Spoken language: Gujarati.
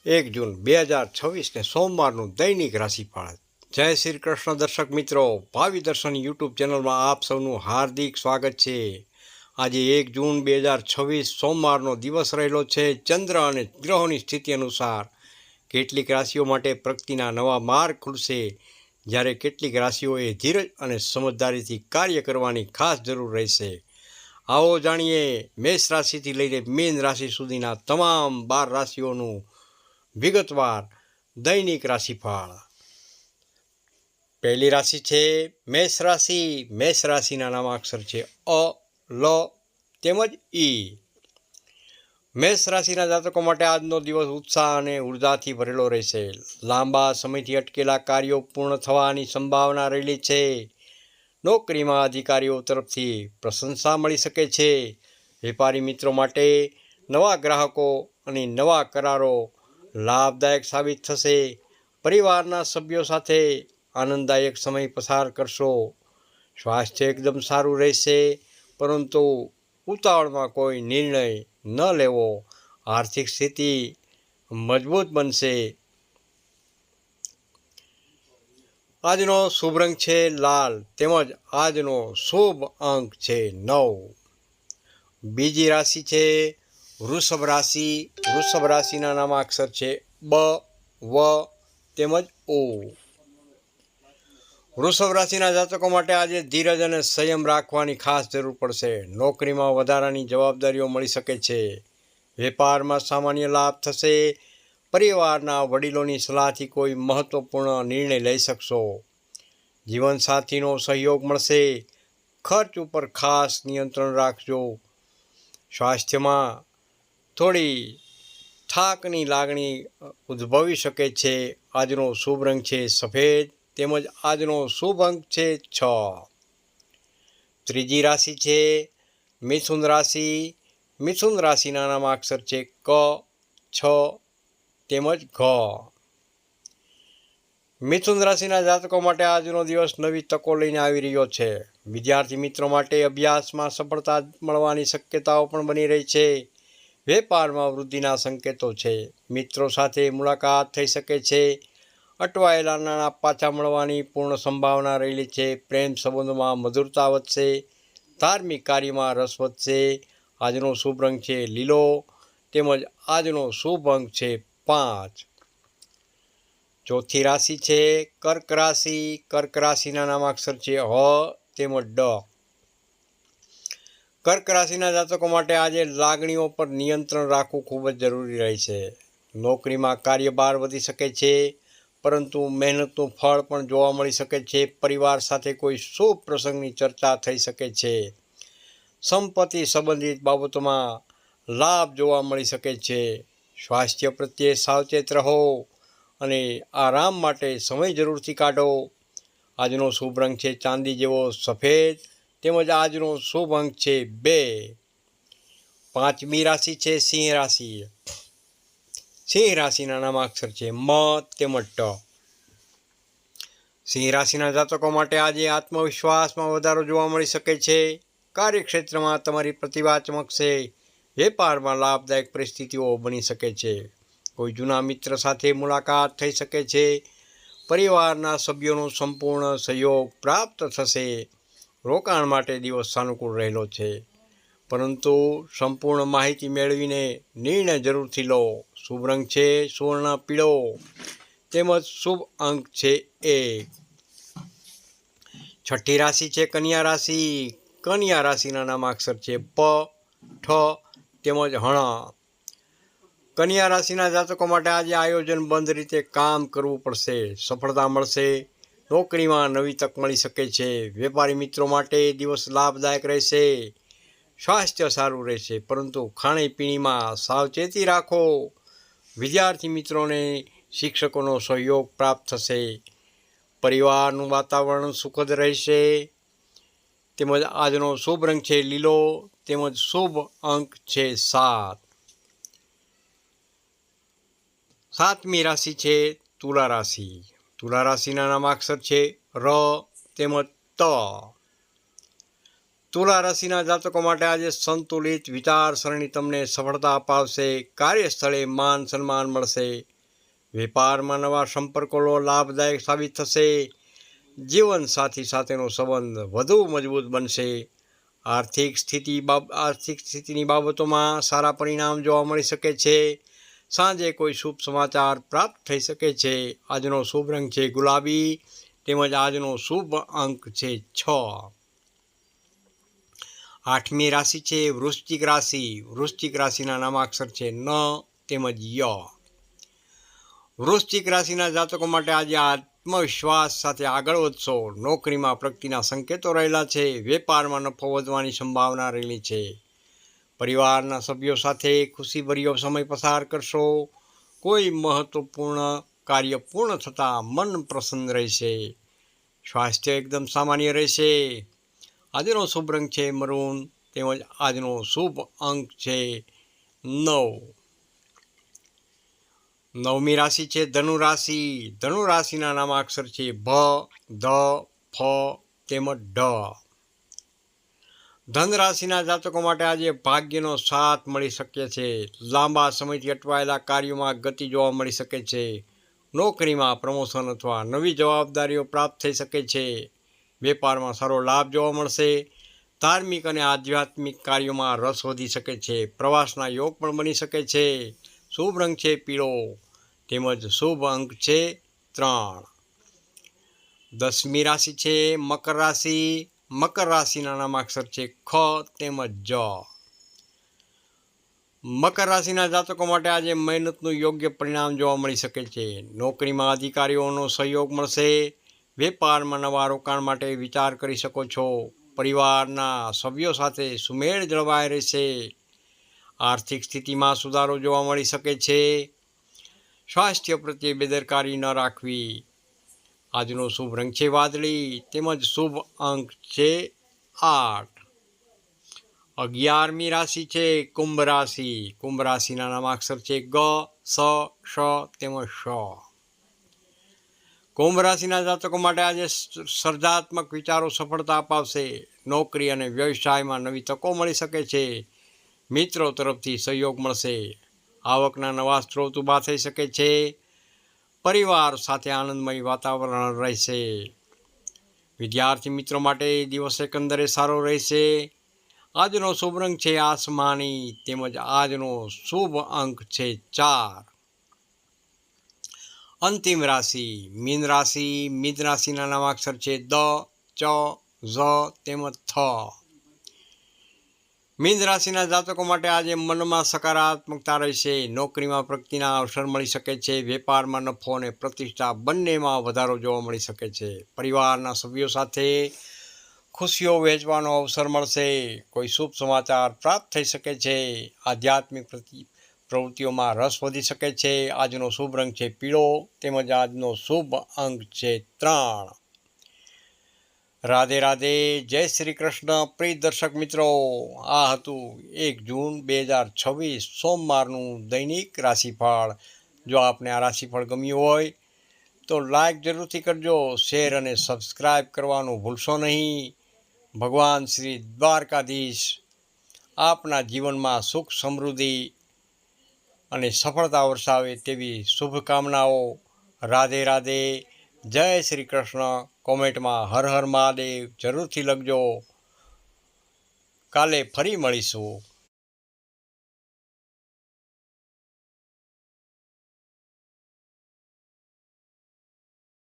1 જૂન 2026ને સોમવારનું દૈનિક રાશિફળ। જય શ્રી કૃષ્ણ દર્શક મિત્રો, ભાવિ દર્શન યુટ્યુબ ચેનલમાં આપ સૌનું હાર્દિક સ્વાગત છે। આજે 1 જૂન 2026 સોમવારનો દિવસ રહેલો છે। ચંદ્ર અને ગ્રહોની સ્થિતિ અનુસાર કેટલીક રાશિઓ માટે પ્રગતિના નવા માર્ગ ખુલશે, જ્યારે કેટલીક રાશિઓએ ધીરજ અને સમજદારીથી કાર્ય કરવાની ખાસ જરૂર રહેશે। આવો જાણીએ મેષ રાશિથી લઈને મીન રાશિ સુધીના તમામ 12 રાશિઓનું વિગતવાર દૈનિક રાશિફળ। પહેલી રાશિ છે મેષ રાશિ। મેષ રાશિના નામાક્ષર છે અ, લ તેમજ ઈ। મેષ રાશિના જાતકો માટે આજનો દિવસ ઉત્સાહ અને ઉર્જાથી ભરેલો રહેશે। લાંબા સમયથી અટકેલા કાર્યો પૂર્ણ થવાની સંભાવના રહેલી છે। નોકરીમાં અધિકારીઓ તરફથી પ્રશંસા મળી શકે છે। વેપારી મિત્રો માટે નવા ગ્રાહકો અને નવા કરારો લાભદાયક સાબિત થશે। પરિવારના સભ્યો સાથે આનંદદાયક સમય પસાર કરશો। સ્વાસ્થ્ય એકદમ સારું રહેશે, પરંતુ ઉતાવળમાં કોઈ નિર્ણય ન લેવો। આર્થિક સ્થિતિ મજબૂત બનશે। આજનો શુભ રંગ છે લાલ, તેમજ આજનો શુભ અંક છે 9। બીજી રાશિ છે વૃષભ રાશિ। વૃષભ રાશિના નામાક્ષર છે બ, વ તેમજ ઓ। વૃષભ રાશિના જાતકો માટે આજે ધીરજ અને સંયમ રાખવાની ખાસ જરૂર પડશે। નોકરીમાં વધારાની જવાબદારીઓ મળી શકે છે। વેપારમાં સામાન્ય લાભ થશે। પરિવારના વડીલોની સલાહથી કોઈ મહત્વપૂર્ણ નિર્ણય લઈ શકશો। જીવનસાથીનો સહયોગ મળશે। ખર્ચ ઉપર ખાસ નિયંત્રણ રાખજો। સ્વાસ્થ્યમાં થોડી થાકની લાગણી ઉદ્ભવી શકે છે। આજનો શુભ રંગ છે સફેદ, તેમજ આજનો શુભ અંક છે 6। ત્રીજી રાશિ છે મિથુન રાશિ। મિથુન રાશિના નામાક્ષર છે ક, છ તેમજ ઘ। મિથુન રાશિના જાતકો માટે આજનો દિવસ નવી તકો લઈને આવી રહ્યો છે। વિદ્યાર્થી મિત્રો માટે અભ્યાસમાં સફળતા મળવાની શક્યતાઓ પણ બની રહી છે। વેપારમાં વૃદ્ધિના સંકેતો છે। મિત્રો સાથે મુલાકાત થઈ શકે છે। અટવાયેલા નાણાં પાછા મળવાની પૂર્ણ સંભાવના રહેલી છે। પ્રેમ સંબંધોમાં મધુરતા વધશે। ધાર્મિક કાર્યમાં રસ વધશે। આજનો શુભ રંગ છે લીલો, તેમજ આજનો શુભ અંક છે 5। ચોથી રાશિ છે કર્ક રાશિ। કર્ક રાશિના નામાક્ષર છે હ તેમજ ડ। કર્ક રાશિના જાતકો માટે આજે લાગણીઓ પર નિયંત્રણ રાખવું ખૂબ જ જરૂરી રહે છે। નોકરીમાં કાર્યભાર વધી શકે છે, પરંતુ મહેનતનું ફળ પણ જોવા મળી શકે છે। પરિવાર સાથે કોઈ શુભ પ્રસંગની ચર્ચા થઈ શકે છે। સંપત્તિ સંબંધિત બાબતોમાં લાભ જોવા મળી શકે છે। સ્વાસ્થ્ય પ્રત્યે સાવચેત રહો અને આરામ માટે સમય જરૂરથી કાઢો। આજનો શુભ રંગ છે ચાંદી જેવો સફેદ, તેમજ આજનો શુભ અંક છે 2। પાંચમી રાશિ છે સિંહ રાશિ। સિંહ રાશિના નામાક્ષર છે મ તેમજ ટ। સિંહ રાશિના જાતકો માટે આજે આત્મવિશ્વાસમાં વધારો જોવા મળી શકે છે। કાર્યક્ષેત્રમાં તમારી પ્રતિભા ચમકશે। વેપારમાં લાભદાયક પરિસ્થિતિઓ બની શકે છે। કોઈ જૂના મિત્ર સાથે મુલાકાત થઈ શકે છે। પરિવારના સભ્યોનો સંપૂર્ણ સહયોગ પ્રાપ્ત થશે। રોકાણ માટે દિવસ સાનુકૂળ રહેલો છે, પરંતુ સંપૂર્ણ માહિતી મેળવીને નિર્ણય જરૂરથી લો। શુભ રંગ છે સુવર્ણ પીળો, તેમજ શુભ અંક છે 1। છઠ્ઠી રાશિ છે કન્યા રાશિ। કન્યા રાશિના નામાક્ષર છે પ, ઠ તેમજ હણ। કન્યા રાશિના જાતકો માટે આજે આયોજનબદ્ધ રીતે કામ કરવું પડશે। સફળતા મળશે। નોકરીમાં નવી તક મળી શકે છે। વેપારી મિત્રો માટે દિવસ લાભદાયક રહેશે। સ્વાસ્થ્ય સારું રહેશે, પરંતુ ખાણીપીણીમાં સાવચેતી રાખો। વિદ્યાર્થી મિત્રોને શિક્ષકોનો સહયોગ પ્રાપ્ત થશે। પરિવારનું વાતાવરણ સુખદ રહેશે। તેમજ આજનો શુભ રંગ છે લીલો, તેમજ શુભ અંક છે 7। સાતમી રાશિ છે તુલા રાશિ। તુલા રાશિના નામાક્ષર છે ર તેમજ ત। તુલા રાશિના જાતકો માટે આજે સંતુલિત વિચારસરણી તમને સફળતા અપાવશે। કાર્યસ્થળે માન સન્માન મળશે। વેપારમાં નવા સંપર્કો લાભદાયક સાબિત થશે. જીવનસાથી સાથેનો સંબંધ વધુ મજબૂત બનશે. આર્થિક સ્થિતિની બાબતોમાં સારા પરિણામ જોવા મળી શકે છે. સાંજે કોઈ શુભ સમાચાર પ્રાપ્ત થઈ શકે છે. આજનો શુભ રંગ છે ગુલાબી, તેમજ આજનો શુભ અંક છે 6. 8મી રાશિ છે વૃશ્ચિક રાશિ. વૃશ્ચિક રાશિના નામાક્ષર છે ન તેમજ ય. વૃશ્ચિક રાશિના જાતકો માટે આજે આત્મવિશ્વાસ સાથે આગળ વધશો. નોકરીમાં પ્રગતિના સંકેતો રહેલા છે. વેપારમાં નફો વધવાની સંભાવના રહેલી છે. પરિવારના સભ્યો સાથે ખુશીભર્યો સમય પસાર કરશો. કોઈ મહત્વપૂર્ણ કાર્ય પૂર્ણ થતાં મન પ્રસન્ન રહેશે. સ્વાસ્થ્ય એકદમ સામાન્ય રહેશે. આજનો શુભ રંગ છે મરૂન, તેમજ આજનો શુભ અંક છે 9. 9મી રાશિ છે ધનુ રાશિ. ધનુ રાશિના નામાક્ષર છે ભ, ધ, ફ તેમજ ઢ. ધન રાશિના જાતકો માટે આજે ભાગ્યનો સાથ મળી શકે છે. લાંબા સમયથી અટવાયેલા કાર્યોમાં ગતિ જોવા મળી શકે છે. નોકરીમાં પ્રમોશન અથવા નવી જવાબદારીઓ પ્રાપ્ત થઈ શકે છે. વેપારમાં સારો લાભ જોવા મળશે. ધાર્મિક અને આધ્યાત્મિક કાર્યોમાં રસ વધી શકે છે. પ્રવાસના યોગ પણ બની શકે છે. શુભ રંગ છે પીળો, તેમજ શુભ અંક છે 3. 10મી રાશિ છે મકર રાશિ. મકર રાશિના નામાક્ષર છે ખ તેમજ જ. મકર રાશિના જાતકો માટે આજે મહેનતનું યોગ્ય પરિણામ જોવા મળી શકે છે. નોકરીમાં અધિકારીઓનો સહયોગ મળશે. વેપારમાં નવા રોકાણ માટે વિચાર કરી શકો છો. પરિવારના સભ્યો સાથે સુમેળ જળવાઈ રહેશે. આર્થિક સ્થિતિમાં સુધારો જોવા મળી શકે છે. સ્વાસ્થ્ય પ્રત્યે બેદરકારી ન રાખવી. આજનો શુભ રંગ છે વાદળી, તેમજ શુભ અંક છે 8. 11મી રાશિ છે કુંભ રાશિ. કુંભ રાશિના નામાક્ષર છે ગ, સ, શ તેમજ શ. કુંભ રાશિના જાતકો માટે આજે સર્જનાત્મક વિચારો સફળતા અપાવશે. નોકરી અને વ્યવસાયમાં નવી તકો મળી શકે છે. મિત્રો તરફથી સહયોગ મળશે. આવકના નવા સ્ત્રોત ઊભા થઈ શકે છે. પરિવાર સાથે આનંદમય વાતાવરણ રહેશે. વિદ્યાર્થી મિત્રો માટે દિવસ એકંદરે સારો રહેશે. આજનો શુભ રંગ છે આસમાની, તેમજ આજનો શુભ અંક છે 4. અંતિમ રાશિ મીન રાશિ. મીન રાશિના નામાક્ષર છે દ, ચ, ઝ તેમજ થ. મીન રાશિના જાતકો માટે આજે મનમાં સકારાત્મકતા રહેશે. નોકરીમાં પ્રગતિના અવસર મળી શકે છે. વેપારમાં નફો અને પ્રતિષ્ઠા બંનેમાં વધારો જોવા મળી શકે છે. પરિવારના સભ્યો સાથે ખુશીઓ વહેંચવાનો અવસર મળશે. કોઈ શુભ સમાચાર પ્રાપ્ત થઈ શકે છે. આધ્યાત્મિક પ્રવૃત્તિઓમાં રસ વધી શકે છે. આજનો શુભ રંગ છે પીળો, તેમજ આજનો શુભ અંક છે 3. રાધે રાધે, જય શ્રી કૃષ્ણ. પ્રિય દર્શક મિત્રો, આ હતું 1 જૂન 2026 સોમવારનું દૈનિક રાશિફળ. જો આપને આ રાશિફળ ગમ્યું હોય તો લાઈક જરૂરથી કરજો. શેર અને સબસ્ક્રાઈબ કરવાનું ભૂલશો નહીં. ભગવાન શ્રી દ્વારકાધીશ આપના જીવનમાં સુખ, સમૃદ્ધિ અને સફળતા વરસાવે તેવી શુભકામનાઓ. રાધે રાધે, જય શ્રી કૃષ્ણ. કોમેન્ટમાં હર હર મહાદેવ જરૂરથી લખજો. કાલે ફરી મળીશું.